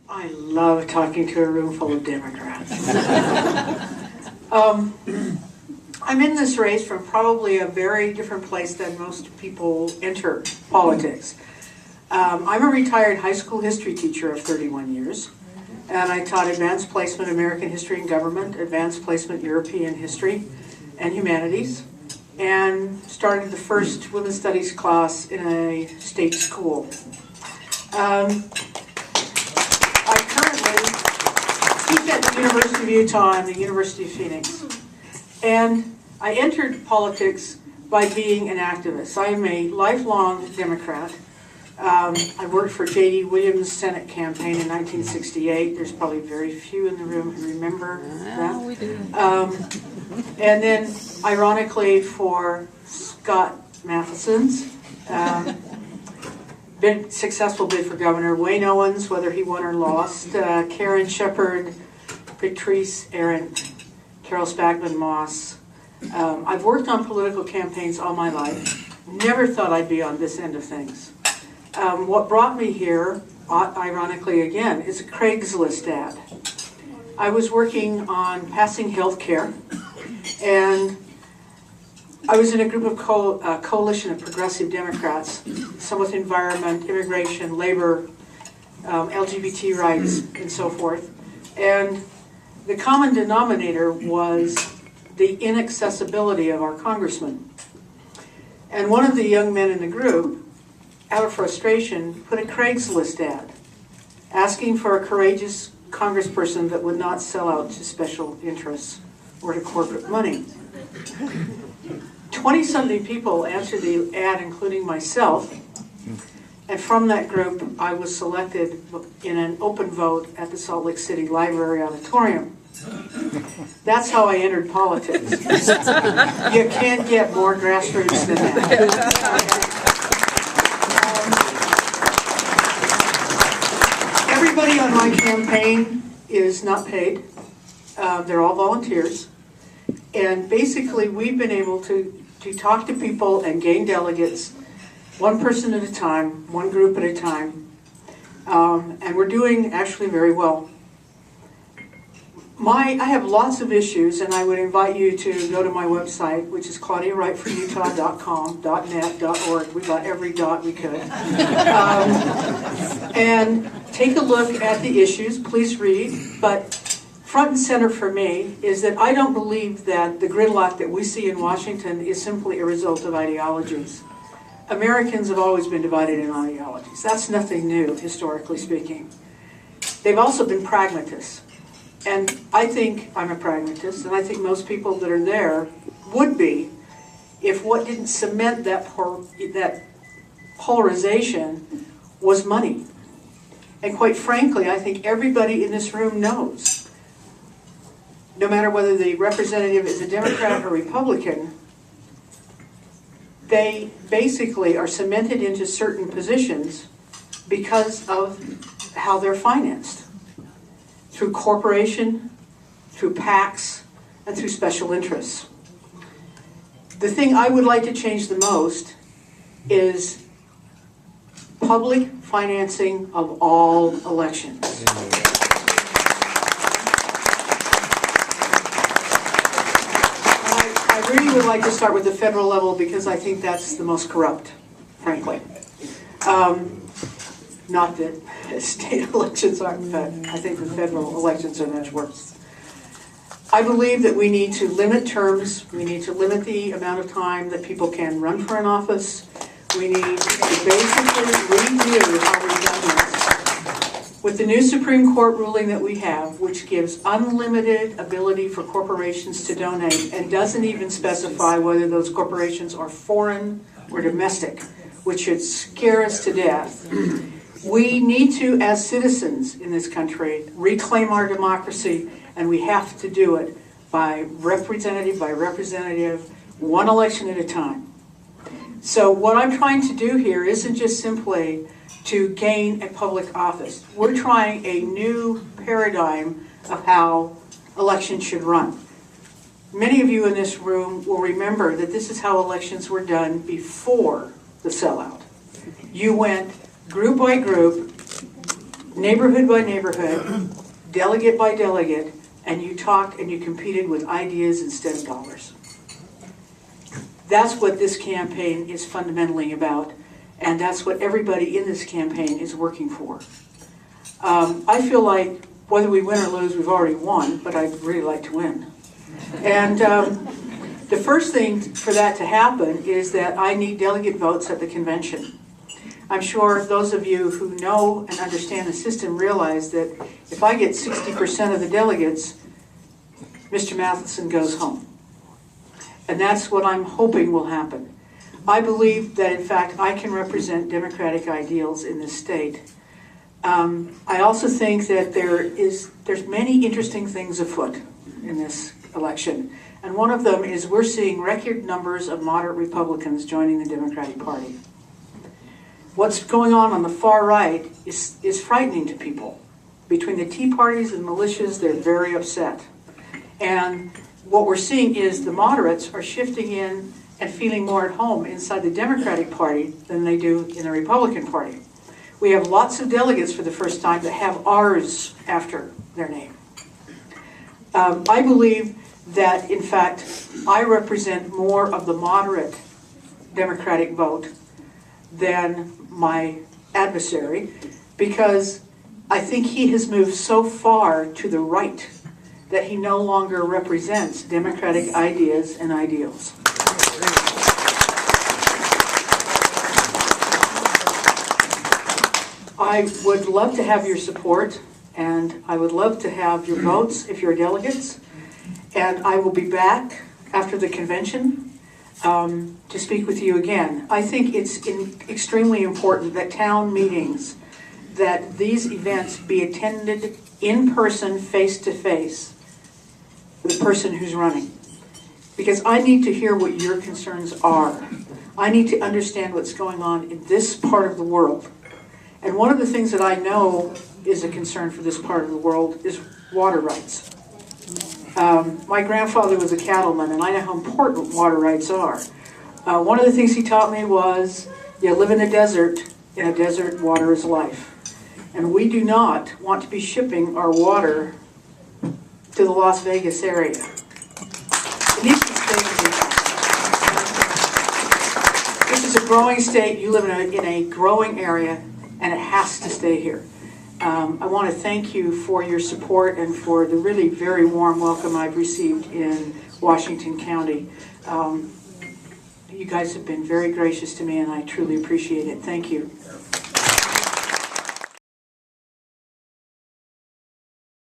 I love talking to a room full of Democrats. I'm in this race from probably a very different place than most people enter politics. I'm a retired high school history teacher of 31 years, and I taught advanced placement American history and government, advanced placement European history and humanities, and started the first women's studies class in a state school. I currently teach at the University of Utah and the University of Phoenix. And I entered politics by being an activist. I am a lifelong Democrat. I worked for J.D. Williams' Senate campaign in 1968. There's probably very few in the room who remember that. We do. And then, ironically, for Scott Matheson's successful bid for governor, Wayne Owens, whether he won or lost, Karen Shepard, Patrice Arendt, Carol Spagman Moss. I've worked on political campaigns all my life. Never thought I'd be on this end of things. What brought me here, ironically again, is a Craigslist ad. I was working on passing health care, and I was in a group of coalition of progressive Democrats, some with environment, immigration, labor, LGBT rights, and so forth. And the common denominator was the inaccessibility of our congressman. And one of the young men in the group, out of frustration, put a Craigslist ad asking for a courageous congressperson that would not sell out to special interests or to corporate money. 20-something people answered the ad, including myself, and from that group I was selected in an open vote at the Salt Lake City Library Auditorium. That's how I entered politics. You can't get more grassroots than that. Everybody on my campaign is not paid. They're all volunteers. And basically we've been able to talk to people and gain delegates, one person at a time, one group at a time. And we're doing actually very well. I have lots of issues, and I would invite you to go to my website, which is claudiawrightforutah.com, .net, .org. We got every dot we could. And take a look at the issues. Please read. But front and center for me is that I don't believe that the gridlock that we see in Washington is simply a result of ideologies. Americans have always been divided in ideologies. That's nothing new, historically speaking. They've also been pragmatists. And I think I'm a pragmatist, and I think most people that are there would be if what didn't cement that polarization was money. And quite frankly, I think everybody in this room knows, no matter whether the representative is a Democrat or Republican, they basically are cemented into certain positions because of how they're financed. Through corporation, through PACs, and through special interests. The thing I would like to change the most is public financing of all elections. I really would like to start with the federal level because I think that's the most corrupt, frankly. Not that state elections aren't, but I think the federal elections are much worse. I believe that we need to limit terms. We need to limit the amount of time that people can run for an office. We need to basically review how we've done this. With the new Supreme Court ruling that we have, which gives unlimited ability for corporations to donate and doesn't even specify whether those corporations are foreign or domestic, which should scare us to death. We need to, as citizens in this country, reclaim our democracy, and we have to do it by representative, one election at a time. So what I'm trying to do here isn't just simply to gain a public office. We're trying a new paradigm of how elections should run. Many of you in this room will remember that this is how elections were done before the sellout. You went group by group, neighborhood by neighborhood, delegate by delegate, and you talked and you competed with ideas instead of dollars. That's what this campaign is fundamentally about, and that's what everybody in this campaign is working for. I feel like whether we win or lose, we've already won, but I'd really like to win. And the first thing for that to happen is that I need delegate votes at the convention. I'm sure those of you who know and understand the system realize that if I get 60% of the delegates, Mr. Matheson goes home. And that's what I'm hoping will happen. I believe that, in fact, I can represent democratic ideals in this state. I also think that there's many interesting things afoot in this election. And one of them is we're seeing record numbers of moderate Republicans joining the Democratic Party. What's going on the far right is frightening to people. Between the Tea Parties and militias, they're very upset. And what we're seeing is the moderates are shifting in and feeling more at home inside the Democratic Party than they do in the Republican Party. We have lots of delegates for the first time that have R's after their name. I believe that, in fact, I represent more of the moderate Democratic vote than my adversary, because I think he has moved so far to the right that he no longer represents democratic ideas and ideals. I would love to have your support, and I would love to have your votes if you're delegates, and I will be back after the convention to speak with you again. I think it's extremely important that town meetings, that these events be attended in person, face to face, with the person who's running. Because I need to hear what your concerns are. I need to understand what's going on in this part of the world. And one of the things that I know is a concern for this part of the world is water rights. My grandfather was a cattleman, and I know how important water rights are. One of the things he taught me was, you live in a desert water is life. And we do not want to be shipping our water to the Las Vegas area. It needs to stay in the This is a growing state. You live in a growing area, and it has to stay here. I want to thank you for your support and for the really very warm welcome I've received in Washington County. You guys have been very gracious to me, and I truly appreciate it. Thank you.